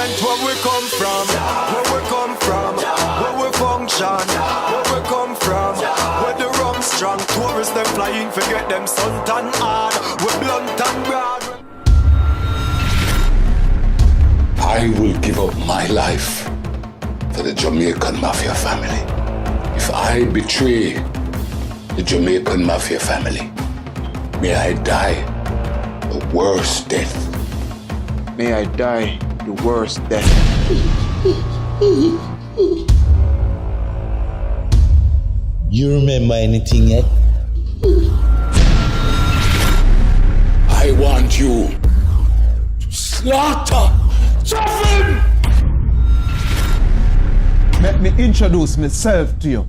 giant, where we come from, where we come from, where we function, where we come from, where the rum strong. Tourists them flying, forget them suntan hard, we blunt and broad. I will give up my life for the Jamaican Mafia family. If I betray the Jamaican Mafia family, may I die the worst death. May I die the worst death. You remember anything yet? I want you to slaughter Joffin! Let me introduce myself to you.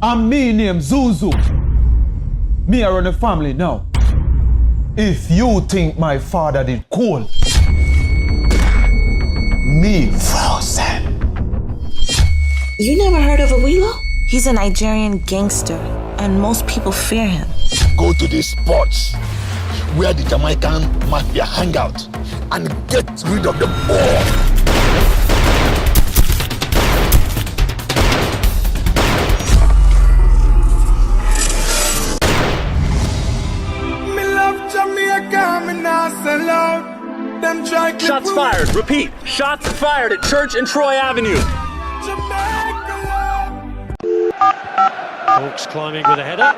I'm me named Zuzu. Me I run a family now. If you think my father did cool, me frozen. You never heard of Awilo? He's a Nigerian gangster, and most people fear him. Go to these spots where the Jamaican Mafia hang out and get rid of them all. Shots fired. Repeat. Shots fired at Church and Troy Avenue. Hawks climbing with a header.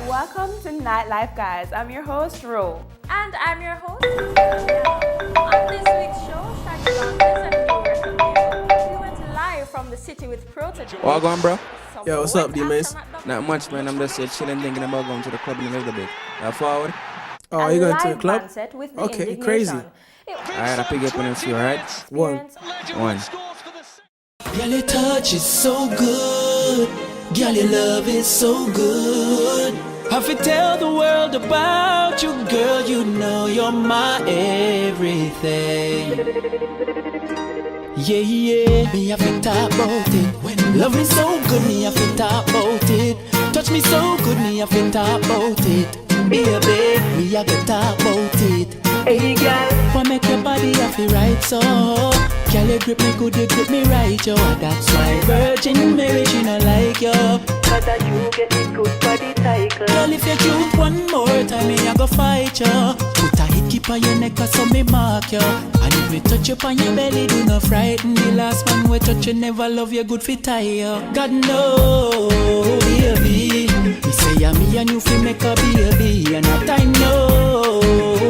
Welcome to Nightlife, guys. I'm your host, Ro. And I'm your host, On this week's show, Shaggy London and we went live from the city with Protege. What going, bro? Yo, what's up, D-Mace? Not much, man. I'm just here chilling, thinking about going to the club in a little bit. Now forward. Oh, you going to the club? Okay, crazy. Alright, I'll pick up on a few, alright? One. Girl, your touch is so good. Girl, your love is so good. Have to tell the world about you, girl. You know you're my everything. Yeah, me have to talk about it. When love is so good, me have to talk about it. Touch me so good, me have to talk about it. Baby, me have to talk about it. Hey girl, what make your body feel right so? Girl, you grip me good, you grip me right, yo. That's why Virgin Mary, she not like you. Cause you get me good body cycle. Girl, if you shoot one more time, me I go fight you. Put a hit keep on your neck, so me mark you. And if me touch you on your belly, do not frighten. The last man we touch you, never love you, good fit tie you. God no, baby. Me say yeah, me and you fi make a baby. And that I know,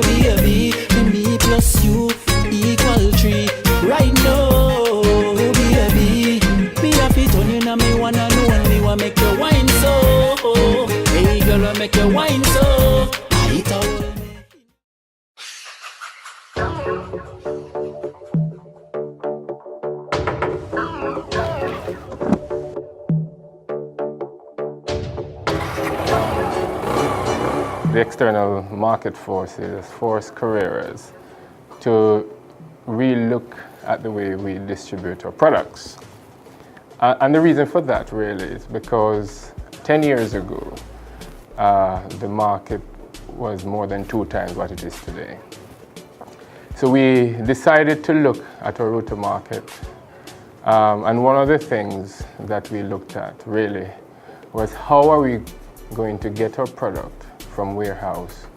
baby. Me plus you equal 3. Right now, baby. Me a fit on you now, me one and only. Wa make you wine so. Hey girl, wa make you wine so. I told me. The external market forces force careers to re-look at the way we distribute our products. And the reason for that really is because 10 years ago, the market was more than 2 times what it is today. So we decided to look at our route to market. And one of the things that we looked at really was how are we going to get our product from warehouse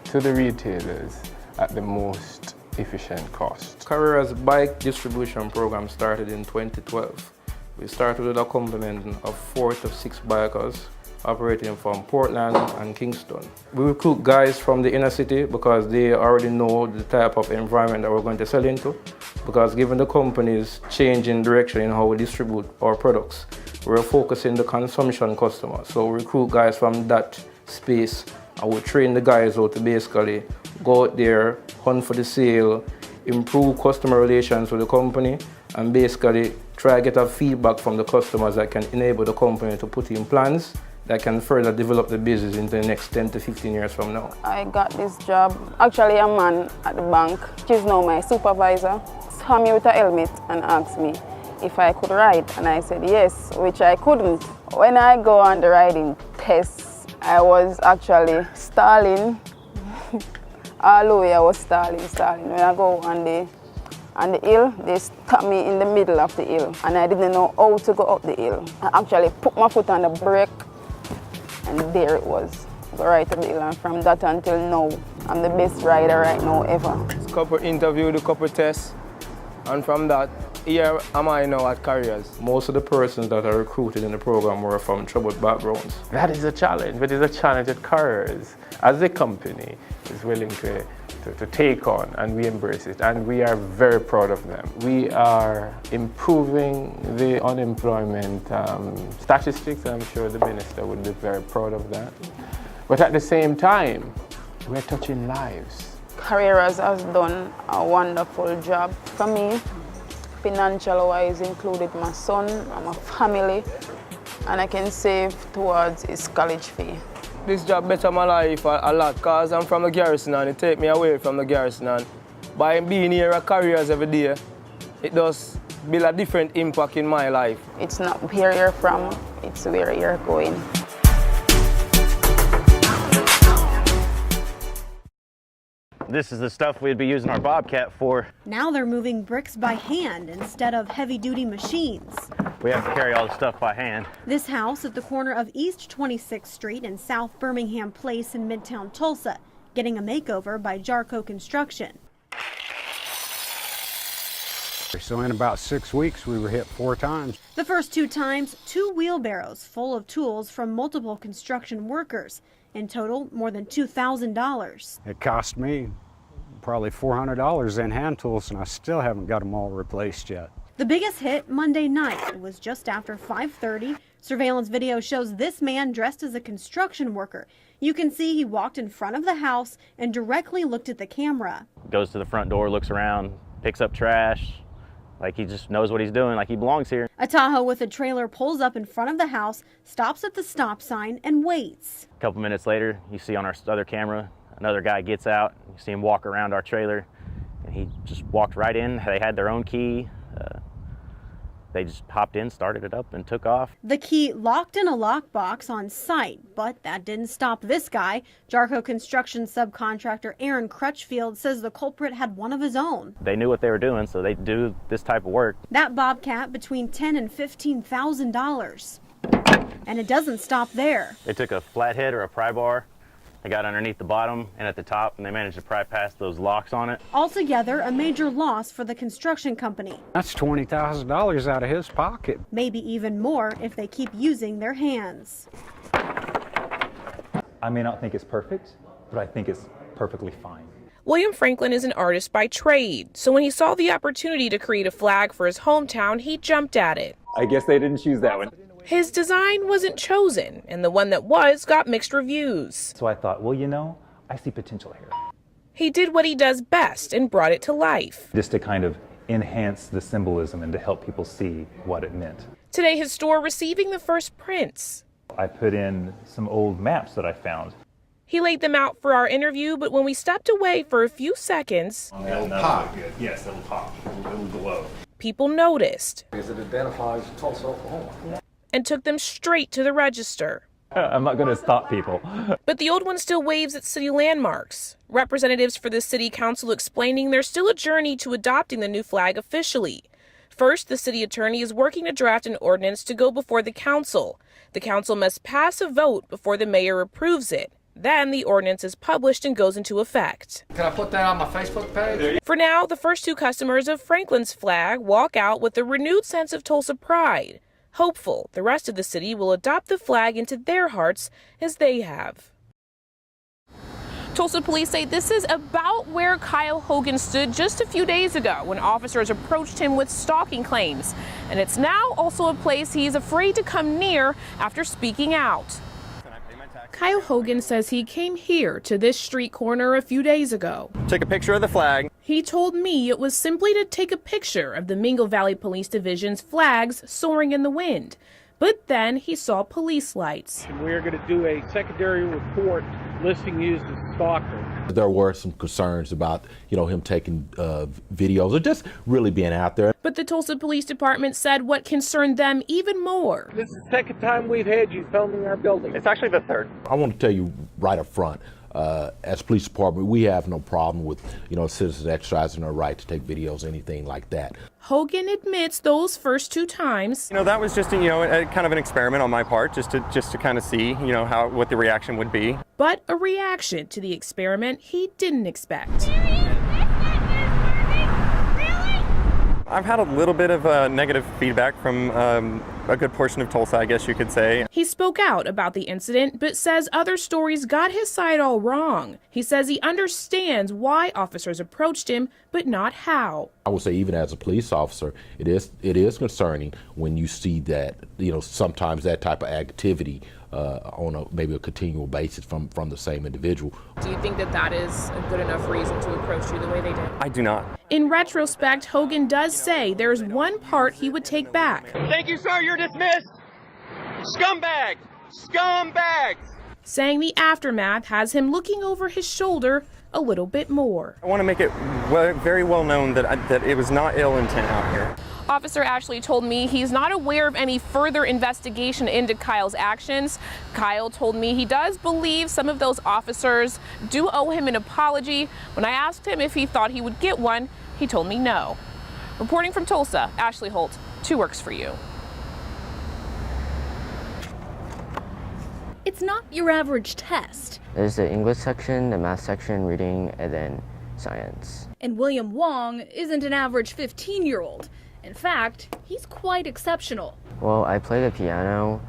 to the retailers at the most efficient cost. Carrera's bike distribution program started in 2012. We started with a complement of 4 to 6 bikers operating from Portland and Kingston. We recruit guys from the inner city because they already know the type of environment that we're going to sell into. Because given the company's changing direction in how we distribute our products, we're focusing the consumption customer. So we recruit guys from that space and we train the guys how to basically go out there, hunt for the sale, improve customer relations with the company, and basically try to get a feedback from the customers that can enable the company to put in plans that can further develop the business into the next 10 to 15 years from now. I got this job, actually a man at the bank, he's now my supervisor, saw me with a helmet and asked me if I could ride, and I said yes, which I couldn't. When I go on the riding tests, I was actually stalling all the way I was stalling. When I go on the hill, they stopped me in the middle of the hill, and I didn't know how to go up the hill. I actually put my foot on the brake, and there it was. Go right up the hill, and from that until now, I'm the best rider right now ever. Couple interview, the couple tests, and from that, here am I now at Careers. Most of the persons that are recruited in the program were from troubled backgrounds. That is a challenge, but it's a challenge that Careers, as a company, is willing to take on, and we embrace it, and we are very proud of them. We are improving the unemployment statistics, and I'm sure the minister would be very proud of that. But at the same time, we're touching lives. Careers has done a wonderful job for me. Financial-wise, included my son and my family, and I can save towards his college fee. This job better my life a lot, because I'm from the garrison and it takes me away from the garrison. And by being here at Careers every day, it does build a different impact in my life. It's not where you're from, it's where you're going. This is the stuff we'd be using our Bobcat for. Now they're moving bricks by hand instead of heavy-duty machines. We have to carry all the stuff by hand. This house at the corner of East 26th Street and South Birmingham Place in Midtown Tulsa, getting a makeover by Jarco Construction. So in about 6 weeks, we were hit 4 times. The first 2 times, 2 wheelbarrows full of tools from multiple construction workers. In total, more than $2,000. It cost me probably $400 in hand tools, and I still haven't got them all replaced yet. The biggest hit Monday night. It was just after 5:30. Surveillance video shows this man dressed as a construction worker. You can see he walked in front of the house and directly looked at the camera. Goes to the front door, looks around, picks up trash, like he just knows what he's doing, like he belongs here. A Tahoe with a trailer pulls up in front of the house, stops at the stop sign, and waits. A couple minutes later, you see on our other camera, another guy gets out. You see him walk around our trailer, and he just walked right in. They had their own key. They just hopped in, started it up, and took off. The key locked in a lockbox on site, but that didn't stop this guy. Jarco Construction subcontractor Aaron Crutchfield says the culprit had one of his own. They knew what they were doing, so they do this type of work. That Bobcat between $10,000 and $15,000. And it doesn't stop there. They took a flathead or a pry bar. They got underneath the bottom and at the top, and they managed to pry past those locks on it. Altogether, a major loss for the construction company. That's $20,000 out of his pocket. Maybe even more if they keep using their hands. I may not think it's perfect, but I think it's perfectly fine. William Franklin is an artist by trade, so when he saw the opportunity to create a flag for his hometown, he jumped at it. I guess they didn't choose that one. His design wasn't chosen, and the one that was got mixed reviews. So I thought, well, you know, I see potential here. He did what he does best and brought it to life. Just to kind of enhance the symbolism and to help people see what it meant. Today, his store receiving the first prints. I put in some old maps that I found. He laid them out for our interview, but when we stepped away for a few seconds, it'll pop. Yes, it'll pop. It'll glow. People noticed. Because it identifies Tulsa, Oklahoma. And took them straight to the register. I'm not going to stop people. But the old one still waves at city landmarks. Representatives for the city council explaining there's still a journey to adopting the new flag officially. First, the city attorney is working to draft an ordinance to go before the council. The council must pass a vote before the mayor approves it. Then the ordinance is published and goes into effect. Can I put that on my Facebook page? For now, the first 2 customers of Franklin's flag walk out with a renewed sense of Tulsa pride. Hopeful the rest of the city will adopt the flag into their hearts as they have. Tulsa police say this is about where Kyle Hogan stood just a few days ago when officers approached him with stalking claims. And it's now also a place he's afraid to come near after speaking out. Kyle Hogan says he came here to this street corner a few days ago. Take a picture of the flag. He told me it was simply to take a picture of the Mingo Valley Police Division's flags soaring in the wind. But then he saw police lights. We're going to do a secondary report listing you as a stalker. There were some concerns about, him taking videos or just really being out there. But the Tulsa Police Department said what concerned them even more. This is the second time we've had you filming our building. It's actually the third. I want to tell you right up front, as police department, we have no problem with, citizens exercising their right to take videos, anything like that. Hogan admits those first 2 times. That was just, a kind of an experiment on my part, just to kind of see, what the reaction would be. But a reaction to the experiment he didn't expect. I've had a little bit of negative feedback from a good portion of Tulsa, I guess you could say. He spoke out about the incident, but says other stories got his side all wrong. He says he understands why officers approached him, but not how. I would say even as a police officer, it is concerning when you see that, sometimes that type of activity on maybe a continual basis from the same individual. Do you think that is a good enough reason to approach you the way they did? I do not. In retrospect, Hogan does say there's one part he would take back. Thank you, sir. You're dismissed. Scumbag! Scumbag! Saying the aftermath has him looking over his shoulder a little bit more. I want to make it very well known that it was not ill intent out here. Officer Ashley told me he's not aware of any further investigation into Kyle's actions. Kyle told me he does believe some of those officers do owe him an apology. When I asked him if he thought he would get one, he told me no. Reporting from Tulsa, Ashley Holt, 2 Works for You. It's not your average test. There's the English section, the math section, reading, and then science. And William Wong isn't an average 15-year-old. In fact, he's quite exceptional. Well, I play the piano.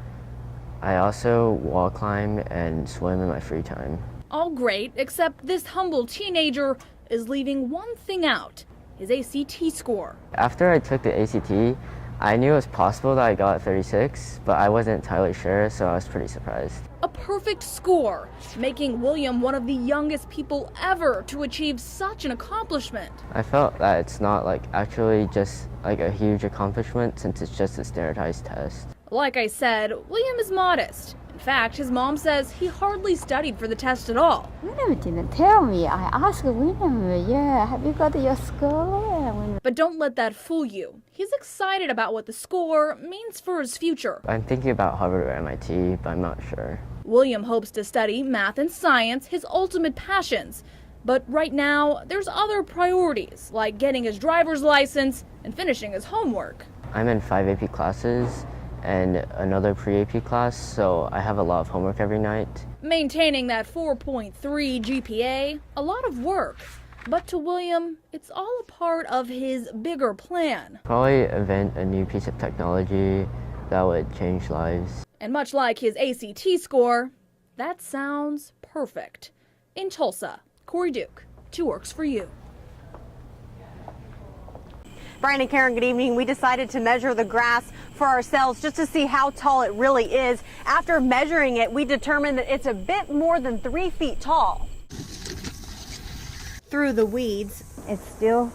I also wall climb and swim in my free time. All great, except this humble teenager is leaving one thing out, his ACT score. After I took the ACT, I knew it was possible that I got 36, but I wasn't entirely sure, so I was pretty surprised. A perfect score, making William one of the youngest people ever to achieve such an accomplishment. I felt that it's not actually just a huge accomplishment since it's just a standardized test. Like I said, William is modest. In fact, his mom says he hardly studied for the test at all. William didn't tell me. I asked William, have you got your score? But don't let that fool you. He's excited about what the score means for his future. I'm thinking about Harvard or MIT, but I'm not sure. William hopes to study math and science, his ultimate passions. But right now, there's other priorities, like getting his driver's license and finishing his homework. I'm in 5 AP classes and another pre-AP class, so I have a lot of homework every night. Maintaining that 4.3 GPA, a lot of work. But to William, it's all a part of his bigger plan. Probably invent a new piece of technology that would change lives. And much like his ACT score, that sounds perfect. In Tulsa, Corey Duke, 2 Works for You. Brian and Karen, good evening. We decided to measure the grass for ourselves just to see how tall it really is. After measuring it, we determined that it's a bit more than 3 feet tall. Through the weeds, it's still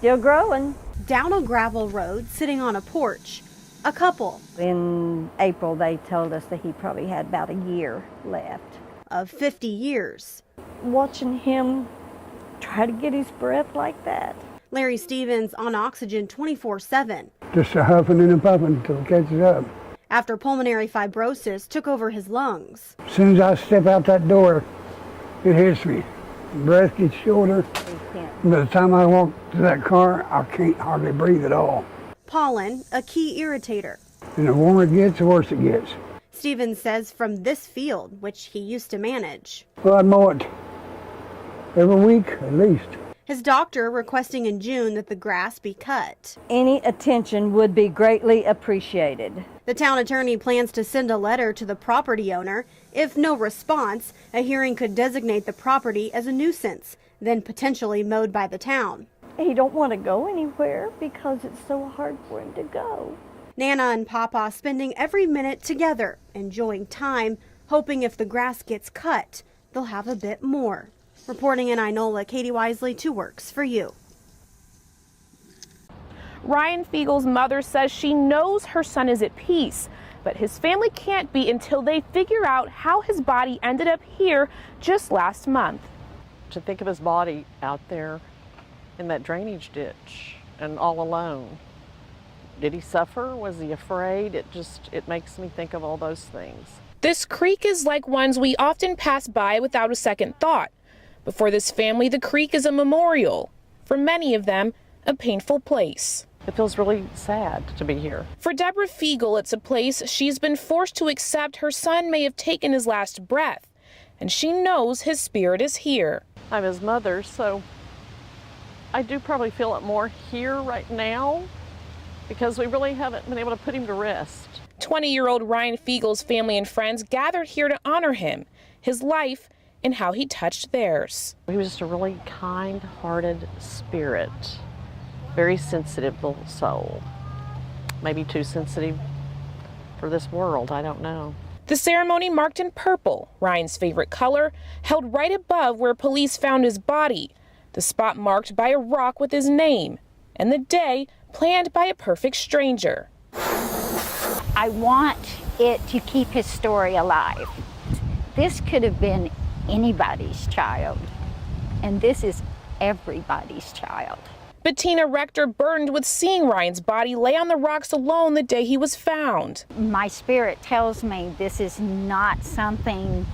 growing. Down a gravel road, sitting on a porch, a couple. In April, they told us that he probably had about a year left. Of 50 years. Watching him try to get his breath like that. Larry Stevens on oxygen 24/7. Just a huffing and a puffing until it catches up. After pulmonary fibrosis took over his lungs. As soon as I step out that door, it hits me. Breath gets shorter. By the time I walk to that car, I can't hardly breathe at all. Pollen, a key irritator. And the warmer it gets, the worse it gets. Stevens says from this field, which he used to manage. Well, I'd mow it every week at least. His doctor requesting in June that the grass be cut. Any attention would be greatly appreciated. The town attorney plans to send a letter to the property owner. If no response, a hearing could designate the property as a nuisance, then potentially mowed by the town. He don't want to go anywhere because it's so hard for him to go. Nana and Papa spending every minute together, enjoying time, hoping if the grass gets cut, they'll have a bit more. Reporting in Inola, Katie Wisely, 2 Works for You. Ryan Fiegel's mother says she knows her son is at peace, but his family can't be until they figure out how his body ended up here just last month. To think of his body out there in that drainage ditch and all alone. Did he suffer? Was he afraid? It makes me think of all those things. This creek is like ones we often pass by without a second thought. But for this family, the creek is a memorial. For many of them, a painful place. It feels really sad to be here. For Deborah Fiegel, it's a place she's been forced to accept her son may have taken his last breath, and she knows his spirit is here. I'm his mother, so I do probably feel it more here right now because we really haven't been able to put him to rest. 20-year-old Ryan Fiegel's family and friends gathered here to honor him, his life, and how he touched theirs. He was just a really kind-hearted spirit. Very sensitive little soul. Maybe too sensitive for this world, I don't know. The ceremony marked in purple, Ryan's favorite color, held right above where police found his body, the spot marked by a rock with his name, and the day planned by a perfect stranger. I want it to keep his story alive. This could have been anybody's child, and this is everybody's child. Bettina Rector burdened with seeing Ryan's body lay on the rocks alone the day he was found. My spirit tells me this is not something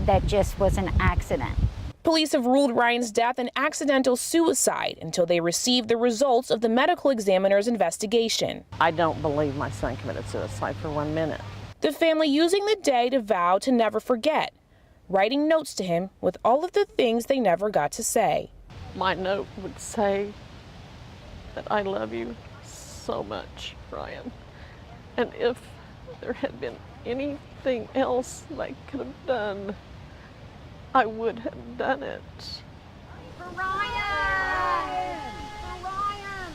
that just was an accident. Police have ruled Ryan's death an accidental suicide until they receive the results of the medical examiner's investigation. I don't believe my son committed suicide for 1 minute. The family using the day to vow to never forget, writing notes to him with all of the things they never got to say. My note would say that I love you so much, Ryan. And if there had been anything else I could have done, I would have done it. For Ryan! For Ryan!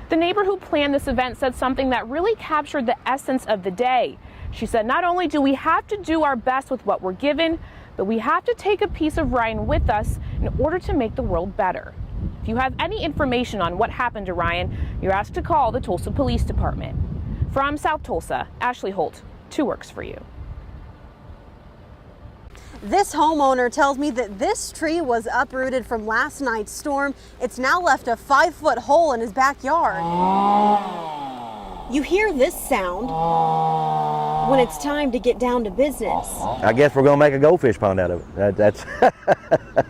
The neighbor who planned this event said something that really captured the essence of the day. She said, not only do we have to do our best with what we're given, but we have to take a piece of Ryan with us in order to make the world better. If you have any information on what happened to Ryan, you're asked to call the Tulsa Police Department. From South Tulsa, Ashley Holt, 2 Works for You. This homeowner tells me that this tree was uprooted from last night's storm. It's now left a 5-foot hole in his backyard. You hear this sound when it's time to get down to business. I guess we're gonna make a goldfish pond out of it. That's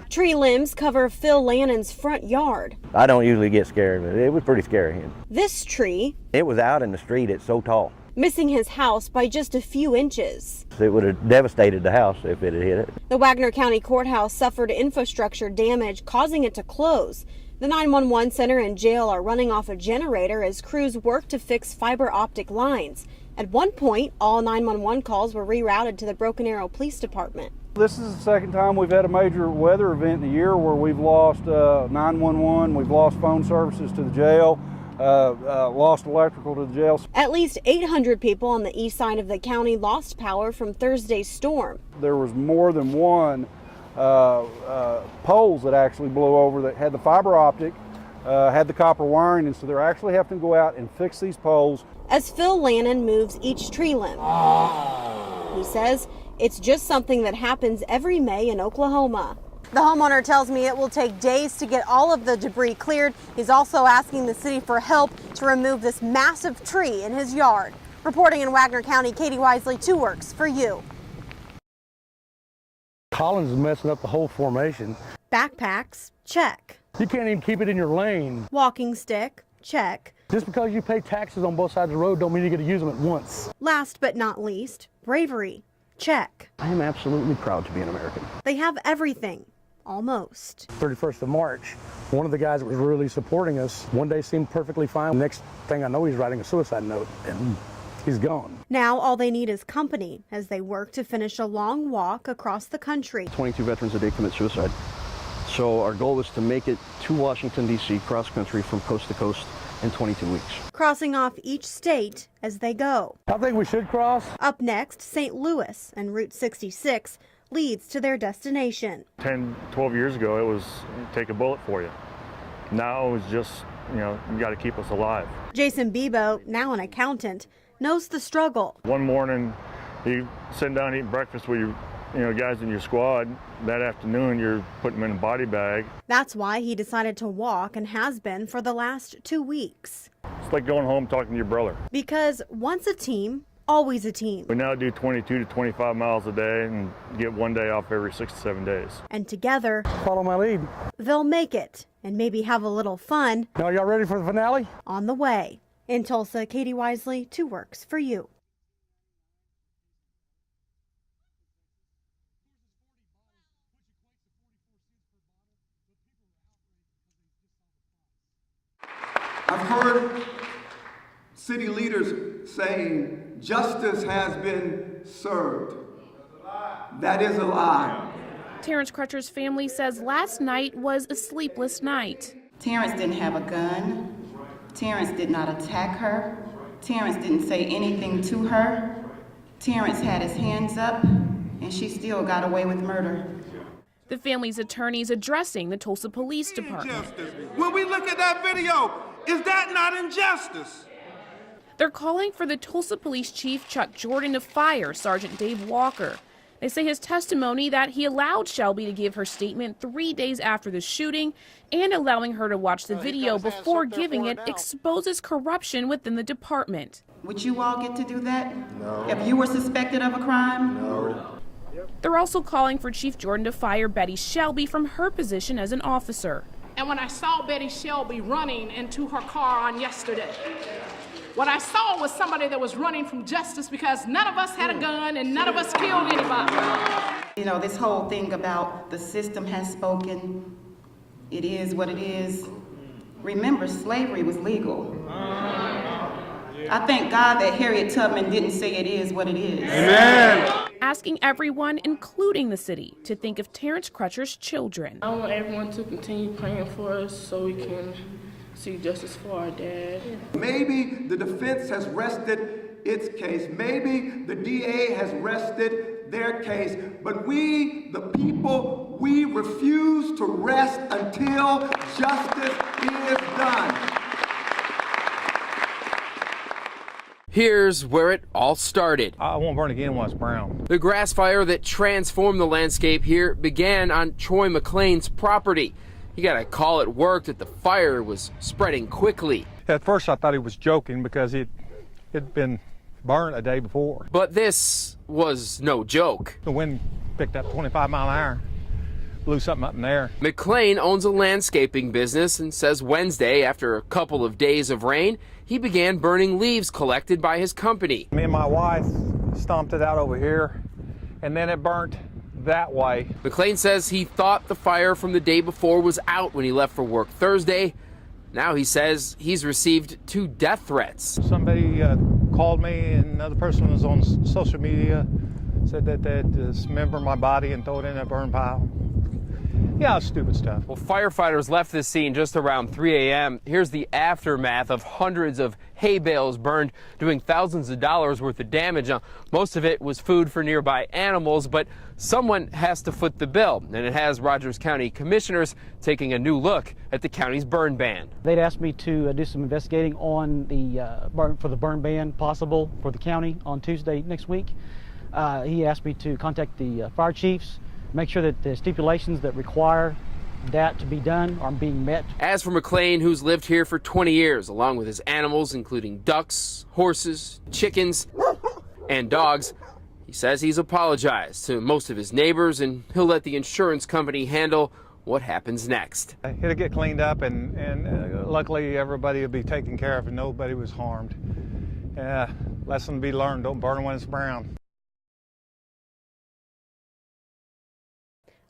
Tree limbs cover Phil Lannon's front yard. I don't usually get scared, but it was pretty scary. This tree, It was out in the street, it's so tall. missing his house by just a few inches. It would have devastated the house if it had hit it. The Wagner County Courthouse suffered infrastructure damage, causing it to close. The 911 center and jail are running off a generator as crews work to fix fiber optic lines. At one point, all 911 calls were rerouted to the Broken Arrow Police Department. This is the second time we've had a major weather event in the year where we've lost 911, we've lost phone services to the jail, lost electrical to the jail. At least 800 people on the east side of the county lost power from Thursday's storm. There was more than one poles that actually blew over that had the fiber optic, had the copper wiring, and so they're actually having to go out and fix these poles. As Phil Lannon moves each tree limb, he says it's just something that happens every May in Oklahoma. The homeowner tells me it will take days to get all of the debris cleared. He's also asking the city for help to remove this massive tree in his yard. Reporting in Wagner County, Katie Wisely, 2 Works for You. Collins is messing up the whole formation. Backpacks, check. You can't even keep it in your lane. Walking stick, check. Just because you pay taxes on both sides of the road don't mean you get to use them at once. Last but not least, bravery, check. I am absolutely proud to be an American. They have everything, almost. 31st of March, one of the guys that was really supporting us one day seemed perfectly fine. Next thing I know, he's writing a suicide note and he's gone. Now all they need is company as they work to finish a long walk across the country. 22 veterans a day commit suicide. So our goal is to make it to Washington, D.C., cross country from coast to coast in 22 weeks. Crossing off each state as they go. I think we should cross. Up next, St. Louis and Route 66 leads to their destination. 10, 12 years ago, it was take a bullet for you. Now it's just, you got to keep us alive. Jason Bebo, now an accountant, knows the struggle. One morning, you sit down and eat breakfast with your guys in your squad. That afternoon, you're putting them in a body bag. That's why he decided to walk and has been for the last 2 weeks. It's like going home talking to your brother. Because once a team, always a team. We now do 22 to 25 miles a day and get 1 day off every 6 to 7 days. And together, follow my lead. They'll make it and maybe have a little fun. Now, y'all ready for the finale? On the way. In Tulsa, Katie Wisely, 2 Works for You. I've heard city leaders saying justice has been served. That is a lie. Terrence Crutcher's family says last night was a sleepless night. Terrence didn't have a gun. Terrence did not attack her. Terrence didn't say anything to her. Terrence had his hands up, and she still got away with murder. The family's attorneys addressing the Tulsa Police Department. When we look at that video, is that not injustice? They're calling for the Tulsa Police Chief Chuck Jordan to fire Sergeant Dave Walker. They say his testimony that he allowed Shelby to give her statement 3 days after the shooting and allowing her to watch the video before giving it exposes corruption within the department. Would you all get to do that? No. If you were suspected of a crime? No. They're also calling for Chief Jordan to fire Betty Shelby from her position as an officer. And when I saw Betty Shelby running into her car on yesterday, what I saw was somebody that was running from justice because none of us had a gun and none of us killed anybody. You know, this whole thing about the system has spoken, it is what it is. Remember, slavery was legal. I thank God that Harriet Tubman didn't say it is what it is. Amen. Asking everyone, including the city, to think of Terrence Crutcher's children. I want everyone to continue praying for us so we can see justice for our dad. Maybe the defense has rested its case. Maybe the DA has rested their case. But we, the people, we refuse to rest until justice is done. Here's where it all started. I won't burn again when it's brown. The grass fire that transformed the landscape here began on Troy McLean's property. He got a call at work that the fire was spreading quickly. At first I thought he was joking because it had been burned a day before. But this was no joke. The wind picked up 25 mile an hour, blew something up in there. McLean owns a landscaping business and says Wednesday, after a couple of days of rain, he began burning leaves collected by his company. Me and my wife stomped it out over here, and then it burnt that way. McLean says he thought the fire from the day before was out when he left for work Thursday. Now he says he's received 2 death threats. Somebody called me, and another person was on social media, said that they'd dismember my body and throw it in a burn pile. Yeah, stupid stuff. Well, firefighters left the scene just around 3 a.m. Here's the aftermath of hundreds of hay bales burned, doing thousands of dollars worth of damage. Now, most of it was food for nearby animals, but someone has to foot the bill, and it has Rogers County commissioners taking a new look at the county's burn ban. They'd asked me to do some investigating on the burn ban possible for the county on Tuesday next week. He asked me to contact the fire chiefs, make sure that the stipulations that require that to be done are being met. As for McLean, who's lived here for 20 years, along with his animals, including ducks, horses, chickens, and dogs, he says he's apologized to most of his neighbors, and he'll let the insurance company handle what happens next. It'll get cleaned up, and luckily everybody will be taken care of and nobody was harmed. Lesson to be learned, don't burn when it's brown.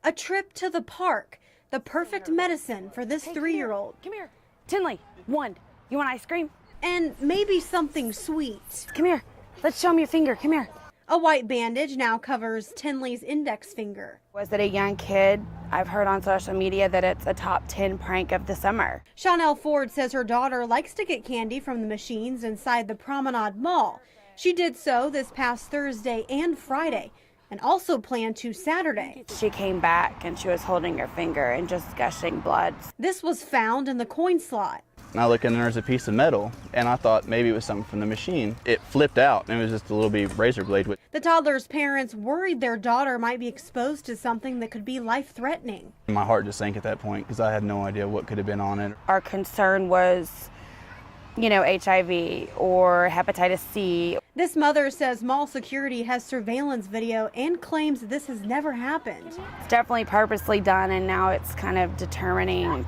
A trip to the park, the perfect medicine for this 3-year-old. Come here. Tinley, one. You want ice cream? And maybe something sweet. Come here. Let's show him your finger. Come here. A white bandage now covers Tinley's index finger. Was it a young kid? I've heard on social media that it's a top 10 prank of the summer. Chanel Ford says her daughter likes to get candy from the machines inside the Promenade Mall. She did so this past Thursday and Friday, and also planned to Saturday. She came back and she was holding her finger and just gushing blood. This was found in the coin slot. And I looked in and there's a piece of metal, and I thought maybe it was something from the machine. It flipped out, and it was just a little bitty razor blade. The toddler's parents worried their daughter might be exposed to something that could be life-threatening. My heart just sank at that point because I had no idea what could have been on it. Our concern was HIV or hepatitis C. This mother says mall security has surveillance video and claims this has never happened. It's definitely purposely done, and now it's kind of determining,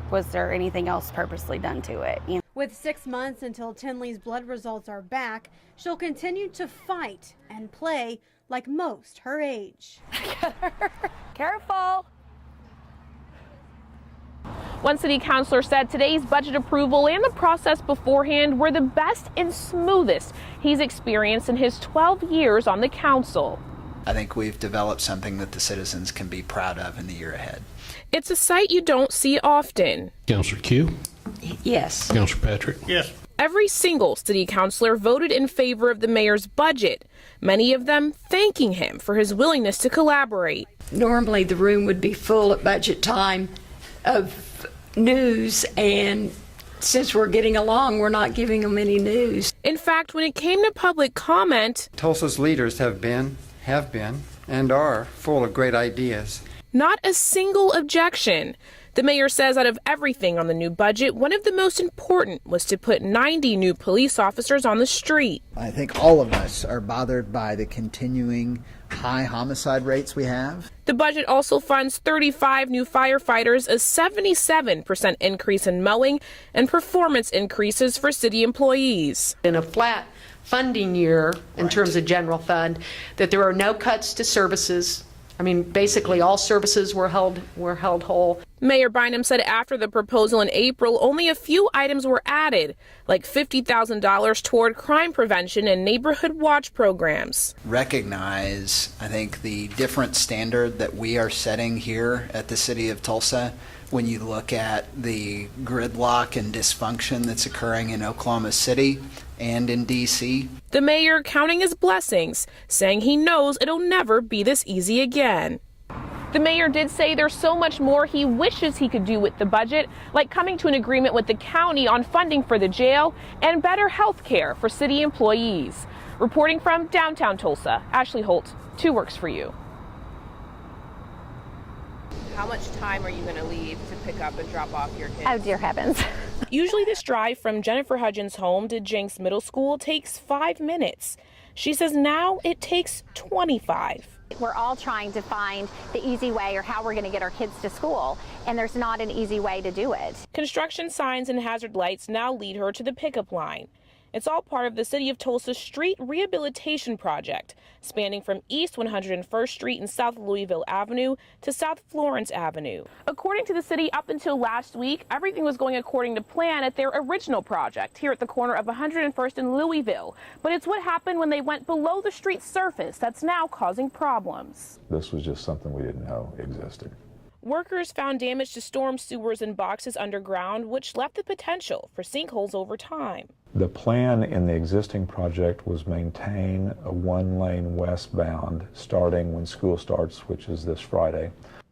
was there anything else purposely done to it? With 6 months until Tinley's blood results are back, she'll continue to fight and play like most her age. Careful. One city councilor said today's budget approval and the process beforehand were the best and smoothest he's experienced in his 12 years on the council. I think we've developed something that the citizens can be proud of in the year ahead. It's a sight you don't see often. Councilor Q? Yes. Councilor Patrick? Yes. Every single city councilor voted in favor of the mayor's budget, many of them thanking him for his willingness to collaborate. Normally the room would be full at budget time of news, and since we're getting along, we're not giving them any news. In fact, when it came to public comment, Tulsa's leaders have been, and are full of great ideas. Not a single objection. The mayor says out of everything on the new budget, one of the most important was to put 90 new police officers on the street. I think all of us are bothered by the continuing high homicide rates we have. The budget also funds 35 new firefighters, a 77% increase in mowing, and performance increases for city employees. In a flat funding year, in terms of general fund, that there are no cuts to services. I mean, basically all services were held whole. Mayor Bynum said after the proposal in April, only a few items were added, like $50,000 toward crime prevention and neighborhood watch programs. Recognize, I think, the different standard that we are setting here at the city of Tulsa when you look at the gridlock and dysfunction that's occurring in Oklahoma City and in D.C. The mayor counting his blessings, saying he knows it'll never be this easy again. The mayor did say there's so much more he wishes he could do with the budget, like coming to an agreement with the county on funding for the jail and better health care for city employees. Reporting from downtown Tulsa, Ashley Holt, 2 Works for You. How much time are you going to leave to pick up and drop off your kids? Oh, dear heavens. Usually this drive from Jennifer Hudgens' home to Jenks Middle School takes 5 minutes. She says now it takes 25. We're all trying to find the easy way or how we're going to get our kids to school, and there's not an easy way to do it. Construction signs and hazard lights now lead her to the pickup line. It's all part of the City of Tulsa Street Rehabilitation Project, spanning from East 101st Street and South Louisville Avenue to South Florence Avenue. According to the city, up until last week, everything was going according to plan at their original project here at the corner of 101st and Louisville. But it's what happened when they went below the street's surface that's now causing problems. This was just something we didn't know existed. Workers found damage to storm sewers and boxes underground, which left the potential for sinkholes over time. The plan in the existing project was maintain a 1-lane westbound starting when school starts, which is this Friday.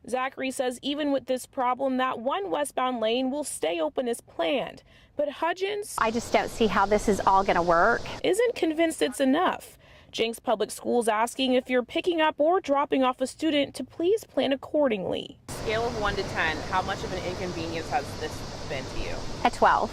Zachary says even with this problem, that one westbound lane will stay open as planned. But Hudgens, I just don't see how this is all going to work. Isn't convinced it's enough. Jenks Public Schools asking if you're picking up or dropping off a student to please plan accordingly. Scale of 1 to 10, how much of an inconvenience has this been to you? A 12.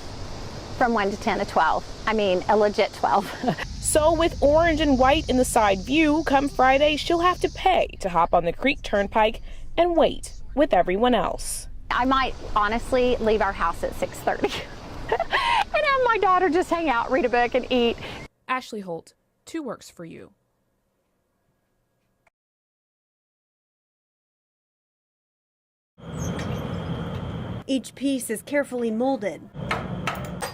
From 1 to 10, a 12. I mean, a legit 12. So with orange and white in the side view, come Friday, she'll have to pay to hop on the Creek Turnpike and wait with everyone else. I might honestly leave our house at 6:30 and have my daughter just hang out, read a book, and eat. Ashley Holt, 2 Works for You. Each piece is carefully molded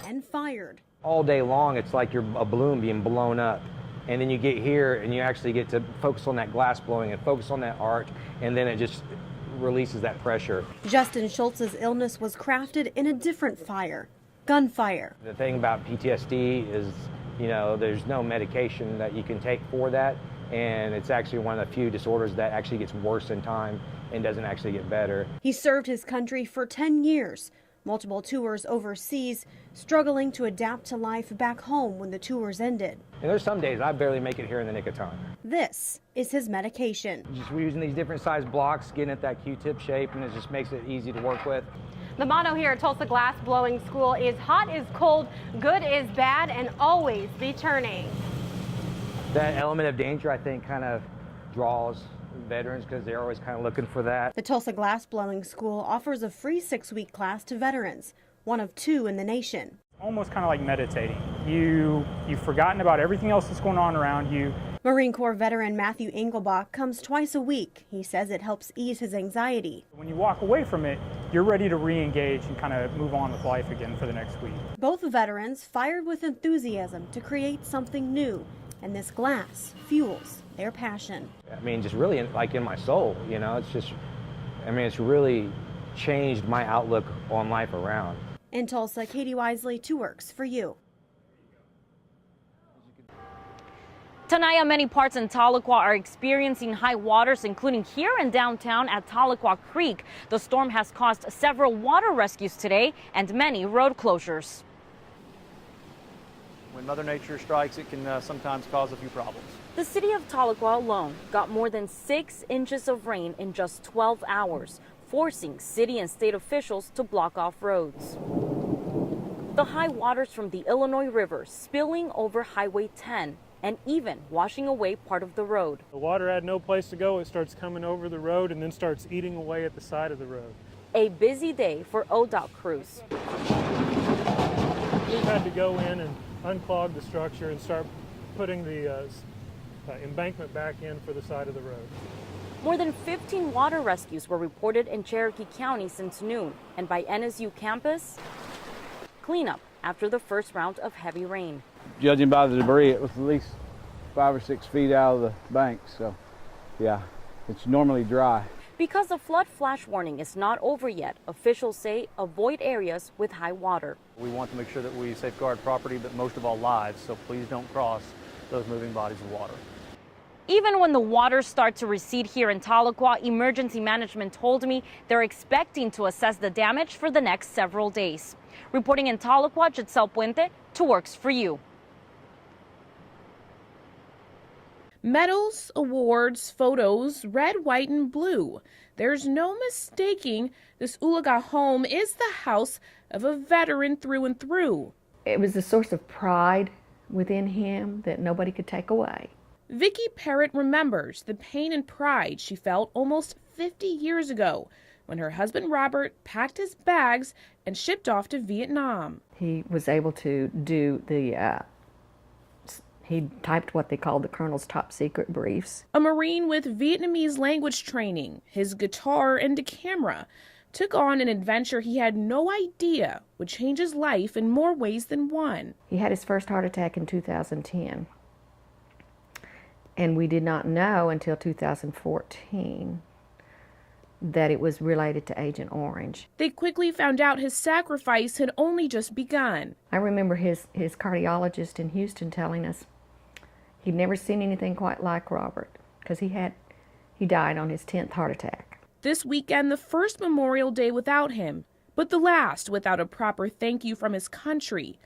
and fired. All day long, it's like you're a balloon being blown up. And then you get here and you actually get to focus on that glass blowing and focus on that arc, and then it just releases that pressure. Justin Schultz's illness was crafted in a different fire, gunfire. The thing about PTSD is, you know, there's no medication that you can take for that, and it's actually one of the few disorders that actually gets worse in time and doesn't actually get better. He served his country for 10 years, multiple tours overseas, struggling to adapt to life back home when the tours ended. And there's some days I barely make it here in the nick of time. This is his medication. Just using these different size blocks, getting it that Q-tip shape, and it just makes it easy to work with. The motto here at Tulsa Glass Blowing School is hot is cold, good is bad, and always be turning. That element of danger, I think, kind of draws veterans because they're always kind of looking for that. The Tulsa Glass Blowing School offers a free 6-week class to veterans, one of 2 in the nation. Almost kind of like meditating. You've forgotten about everything else that's going on around you. Marine Corps veteran Matthew Engelbach comes twice a week. He says it helps ease his anxiety. When you walk away from it, you're ready to re-engage and kind of move on with life again for the next week. Both veterans fired with enthusiasm to create something new, and this glass fuels their passion. I mean, just really like in my soul, you know, it's just, I mean, it's really changed my outlook on life around. In Tulsa, Katie Wisely, 2 Works for You. Tonight, many parts in Tahlequah are experiencing high waters, including here in downtown at Tahlequah Creek. The storm has caused several water rescues today and many road closures. When Mother Nature strikes, it can sometimes cause a few problems. The city of Tahlequah alone got more than 6 inches of rain in just 12 hours, forcing city and state officials to block off roads. The high waters from the Illinois River spilling over Highway 10 and even washing away part of the road. The water had no place to go. It starts coming over the road and then starts eating away at the side of the road. A busy day for ODOT crews. We've had to go in and unclog the structure and start putting the embankment back in for the side of the road. More than 15 water rescues were reported in Cherokee County since noon, and by NSU campus, cleanup after the first round of heavy rain. Judging by the debris, it was at least 5 or 6 feet out of the bank, so yeah, it's normally dry. Because the flood flash warning is not over yet, officials say avoid areas with high water. We want to make sure that we safeguard property, but most of all lives, so please don't cross those moving bodies of water. Even when the waters start to recede here in Tahlequah, emergency management told me they're expecting to assess the damage for the next several days. Reporting in Tahlequah, Giselle Puente, 2 Works for You. Medals, awards, photos, red, white, and blue. There's no mistaking this Ulaga home is the house of a veteran through and through. It was a source of pride within him that nobody could take away. Vicki Parrott remembers the pain and pride she felt almost 50 years ago when her husband Robert packed his bags and shipped off to Vietnam. He was able to do he typed what they called the Colonel's top secret briefs. A Marine with Vietnamese language training, his guitar and a camera, took on an adventure he had no idea would change his life in more ways than one. He had his first heart attack in 2010. And we did not know until 2014 that it was related to Agent Orange. They quickly found out his sacrifice had only just begun. I remember his cardiologist in Houston telling us he'd never seen anything quite like Robert, because he died on his 10th heart attack. This weekend, the first Memorial Day without him, but the last without a proper thank you from his country.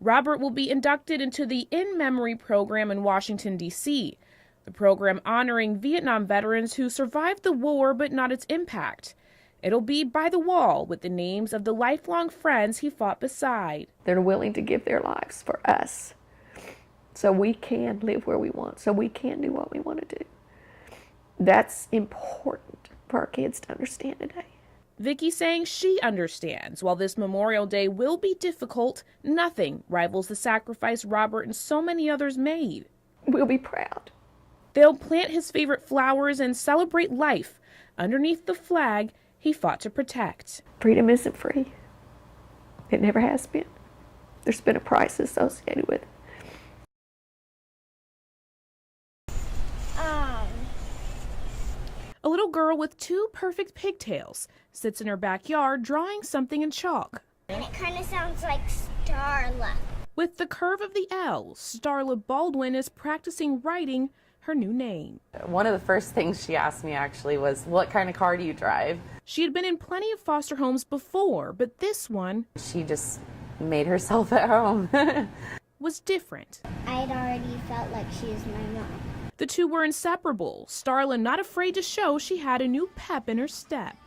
Robert will be inducted into the In Memory program in Washington, D.C., the program honoring Vietnam veterans who survived the war but not its impact. It'll be by the wall with the names of the lifelong friends he fought beside. They're willing to give their lives for us so we can live where we want, so we can do what we want to do. That's important for our kids to understand today. Vicki saying she understands. While this Memorial Day will be difficult, nothing rivals the sacrifice Robert and so many others made. We'll be proud. They'll plant his favorite flowers and celebrate life underneath the flag he fought to protect. Freedom isn't free. It never has been. There's been a price associated with it. A little girl with 2 perfect pigtails sits in her backyard drawing something in chalk. It kind of sounds like Starla. With the curve of the L, Starla Baldwin is practicing writing her new name. One of the first things she asked me actually was, what kind of car do you drive? She had been in plenty of foster homes before, but this one... She just made herself at home. ...was different. I'd already felt like she was my mom. The two were inseparable, Starla not afraid to show she had a new pep in her step.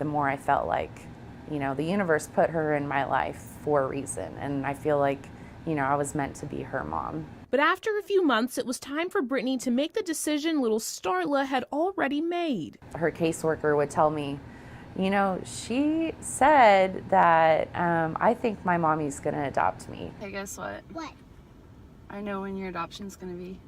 the more I felt like, you know, the universe put her in my life for a reason. And I feel like, you know, I was meant to be her mom. But after a few months, it was time for Brittany to make the decision little Starla had already made. Her caseworker would tell me, you know, she said that I think my mommy's going to adopt me. Hey, guess what? What? I know when your adoption's going to be.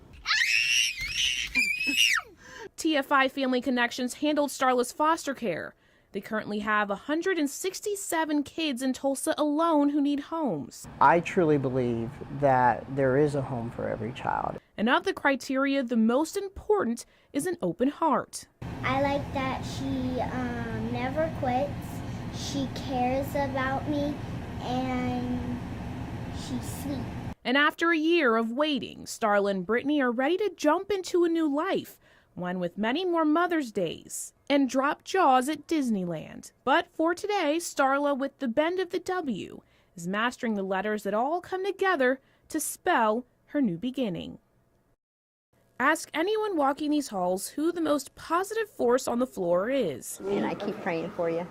TFI Family Connections handled Starla's foster care. They currently have 167 kids in Tulsa alone who need homes. I truly believe that there is a home for every child. And of the criteria, the most important is an open heart. I like that she never quits, she cares about me, and she's sweet. And after a year of waiting, Starla and Brittany are ready to jump into a new life, one with many more Mother's Days, and drop jaws at Disneyland. But for today, Starla, with the bend of the W, is mastering the letters that all come together to spell her new beginning. Ask anyone walking these halls who the most positive force on the floor is. And I keep praying for you.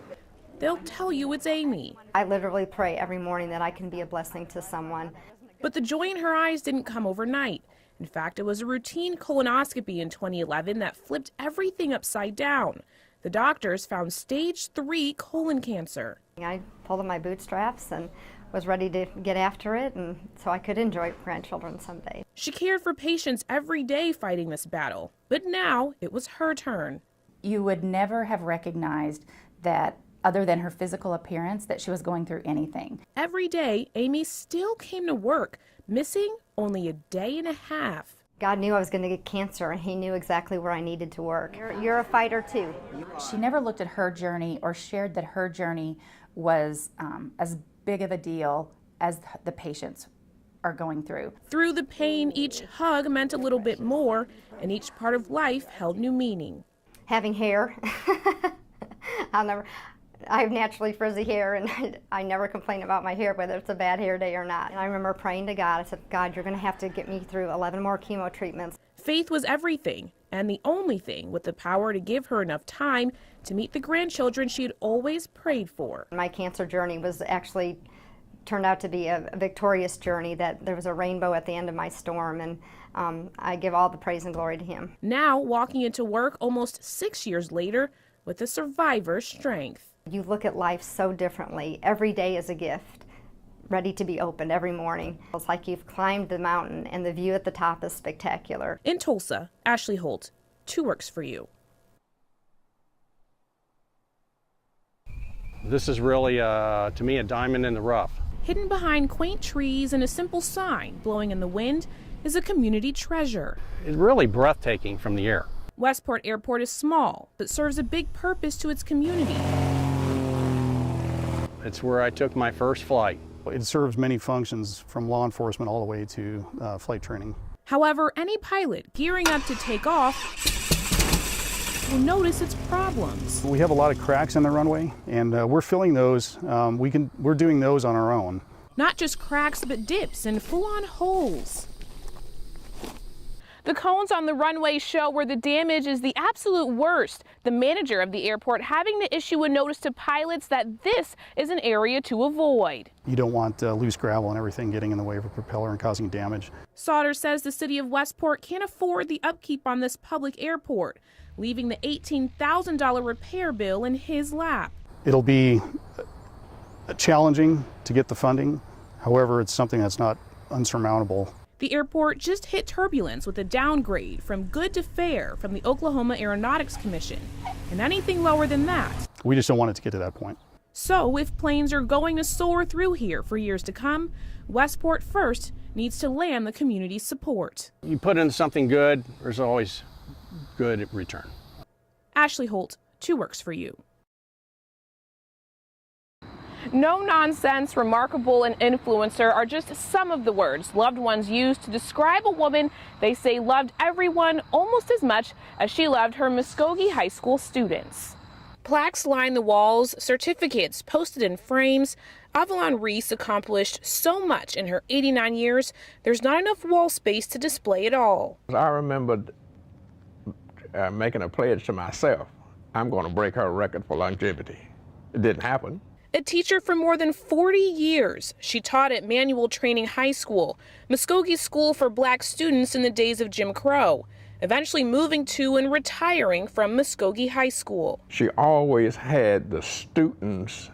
They'll tell you it's Amy. I literally pray every morning that I can be a blessing to someone. But the joy in her eyes didn't come overnight. In fact, it was a routine colonoscopy in 2011 that flipped everything upside down. The doctors found stage 3 colon cancer. I pulled on my bootstraps and was ready to get after it, and so I could enjoy grandchildren someday. She cared for patients every day fighting this battle, but now it was her turn. You would never have recognized that, other than her physical appearance, that she was going through anything. Every day, Amy still came to work, missing only a day and a half. God knew I was going to get cancer, and He knew exactly where I needed to work. You're a fighter too. She never looked at her journey or shared that her journey was as big of a deal as the patients are going through. Through the pain, each hug meant a little bit more, and each part of life held new meaning. Having hair. I have naturally frizzy hair, and I never complain about my hair, whether it's a bad hair day or not. And I remember praying to God. I said, God, you're going to have to get me through 11 more chemo treatments. Faith was everything, and the only thing with the power to give her enough time to meet the grandchildren she had always prayed for. My cancer journey was actually turned out to be a victorious journey, that there was a rainbow at the end of my storm, and I give all the praise and glory to Him. Now, walking into work almost 6 years later with a survivor's strength. You look at life so differently. Every day is a gift, ready to be opened every morning. It's like you've climbed the mountain, and the view at the top is spectacular. In Tulsa, Ashley Holt, 2 Works for You. This is really, to me, a diamond in the rough. Hidden behind quaint trees and a simple sign blowing in the wind is a community treasure. It's really breathtaking from the air. Westport Airport is small, but serves a big purpose to its community. It's where I took my first flight. It serves many functions, from law enforcement all the way to flight training. However, any pilot gearing up to take off will notice its problems. We have a lot of cracks in the runway, and we're filling those. We're doing those on our own. Not just cracks, but dips and full-on holes. The cones on the runway show where the damage is the absolute worst. The manager of the airport having to issue a notice to pilots that this is an area to avoid. You don't want loose gravel and everything getting in the way of a propeller and causing damage. Sauter says the city of Westport can't afford the upkeep on this public airport, leaving the $18,000 repair bill in his lap. It'll be challenging to get the funding. However, it's something that's not unsurmountable. The airport just hit turbulence with a downgrade from good to fair from the Oklahoma Aeronautics Commission, and anything lower than that. We just don't want it to get to that point. So if planes are going to soar through here for years to come, Westport first needs to land the community's support. You put in something good, there's always good return. Ashley Holt, 2 Works for You. No nonsense, remarkable, and influencer are just some of the words loved ones use to describe a woman they say loved everyone almost as much as she loved her Muskogee High School students. Plaques line the walls, certificates posted in frames. Avalon Reese accomplished so much in her 89 years, there's not enough wall space to display it all. I remembered making a pledge to myself, I'm going to break her record for longevity. It didn't happen. A teacher for more than 40 years, she taught at Manual Training High School, Muskoge's school for black students in the days of Jim Crow, eventually moving to and retiring from Muskogee High School. She always had the students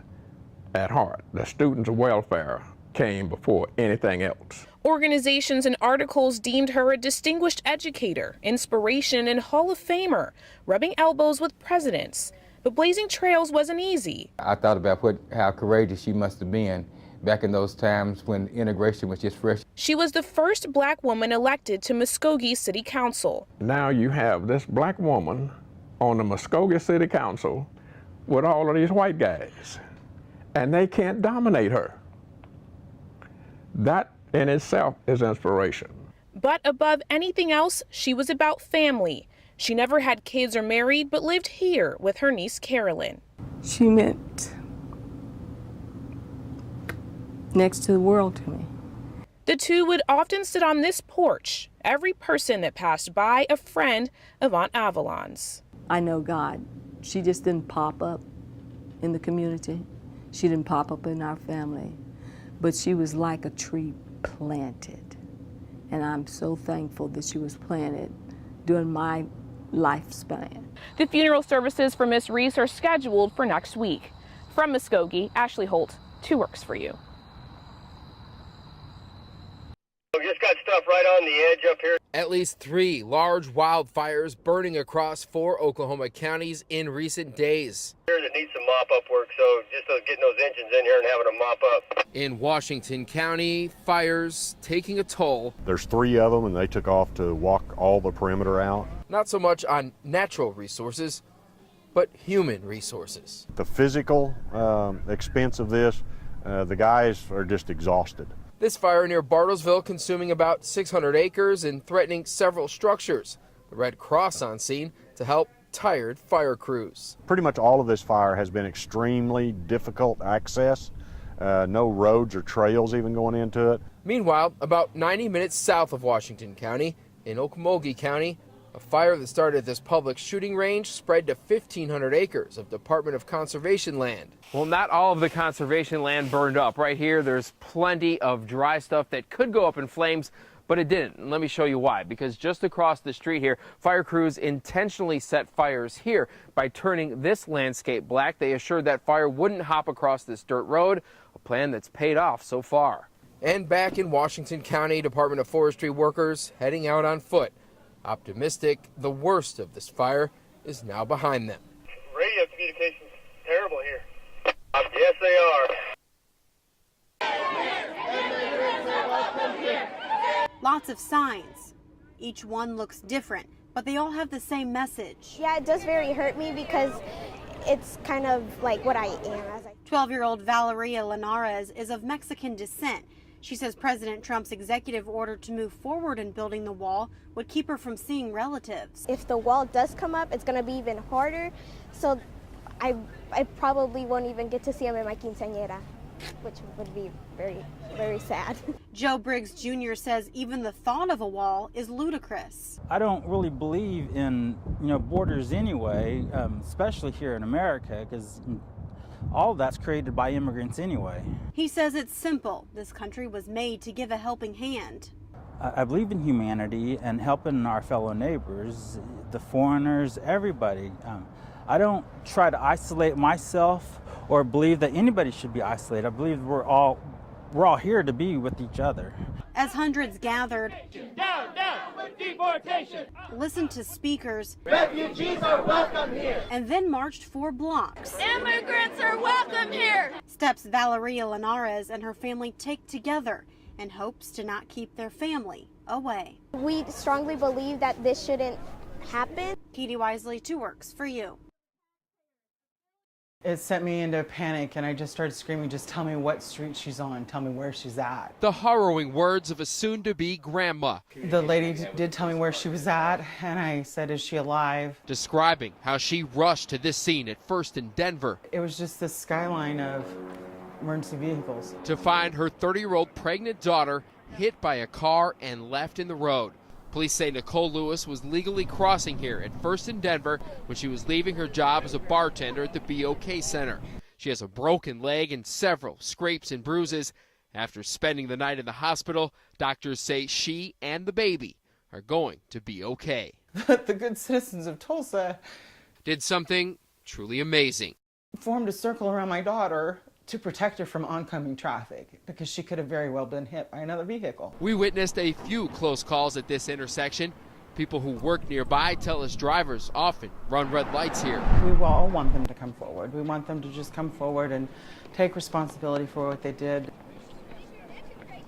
at heart. The students' welfare came before anything else. Organizations and articles deemed her a distinguished educator, inspiration, and Hall of Famer, rubbing elbows with presidents. But blazing trails wasn't easy. I thought about how courageous she must have been back in those times when integration was just fresh. She was the first black woman elected to Muskogee City Council. Now you have this black woman on the Muskogee City Council with all of these white guys, and they can't dominate her. That in itself is inspiration. But above anything else, she was about family. She never had kids or married, but lived here with her niece Carolyn. She meant next to the world to me. The two would often sit on this porch, every person that passed by a friend of Aunt Avalon's. I know God. She just didn't pop up in the community. She didn't pop up in our family. But she was like a tree planted. And I'm so thankful that she was planted during my lifespan. The funeral services for Miss Reese are scheduled for next week. From Muskogee, Ashley Holt, 2 Works for You. We just got stuff right on the edge up here. At least 3 large wildfires burning across 4 Oklahoma counties in recent days. Here that needs some mop-up work, so just getting those engines in here and having them mop up. In Washington County, fires taking a toll. There's 3 of them, and they took off to walk all the perimeter out. Not so much on natural resources, but human resources. The physical expense of this, the guys are just exhausted. This fire near Bartlesville consuming about 600 acres and threatening several structures. The Red Cross on scene to help tired fire crews. Pretty much all of this fire has been extremely difficult access. No roads or trails even going into it. Meanwhile, about 90 minutes south of Washington County, in Okmulgee County, a fire that started at this public shooting range spread to 1,500 acres of Department of Conservation land. Well, not all of the conservation land burned up. Right here, there's plenty of dry stuff that could go up in flames, but it didn't. And let me show you why. Because just across the street here, fire crews intentionally set fires here by turning this landscape black. They assured that fire wouldn't hop across this dirt road, a plan that's paid off so far. And back in Washington County, Department of Forestry workers heading out on foot, optimistic the worst of this fire is now behind them. Radio communication's terrible here. Yes, they are. Lots of signs. Each one looks different, but they all have the same message. Yeah, it does very hurt me because it's kind of like what I am. 12-year-old Valeria Linares is of Mexican descent. She says President Trump's executive order to move forward in building the wall would keep her from seeing relatives. If the wall does come up, it's going to be even harder. So I probably won't even get to see him in my quinceañera, which would be very, very sad. Joe Briggs Jr. says even the thought of a wall is ludicrous. I don't really believe in, borders anyway, especially here in America, because all of that's created by immigrants anyway. He says it's simple. This country was made to give a helping hand. I believe in humanity and helping our fellow neighbors, the foreigners, everybody. I don't try to isolate myself or believe that anybody should be isolated. I believe we're all here to be with each other. As hundreds gathered, down with deportation. Listened to speakers, refugees are welcome here, and then marched 4 blocks. Immigrants are welcome here. Steps Valeria Linares and her family take together in hopes to not keep their family away. We strongly believe that this shouldn't happen. Katie Wisely, 2 Works for You. It sent me into a panic and I just started screaming, just tell me what street she's on, tell me where she's at. The harrowing words of a soon-to-be grandma. The lady did tell me where she was at and I said, is she alive? Describing how she rushed to this scene at First in Denver. It was just this skyline of emergency vehicles. To find her 30-year-old pregnant daughter hit by a car and left in the road. Police say Nicole Lewis was legally crossing here at First in Denver when she was leaving her job as a bartender at the BOK Center. She has a broken leg and several scrapes and bruises. After spending the night in the hospital, doctors say she and the baby are going to be okay. But the good citizens of Tulsa did something truly amazing. Formed a circle around my daughter to protect her from oncoming traffic because she could have very well been hit by another vehicle. We witnessed a few close calls at this intersection. People who work nearby tell us drivers often run red lights here. We all want them to come forward. We want them to just come forward and take responsibility for what they did.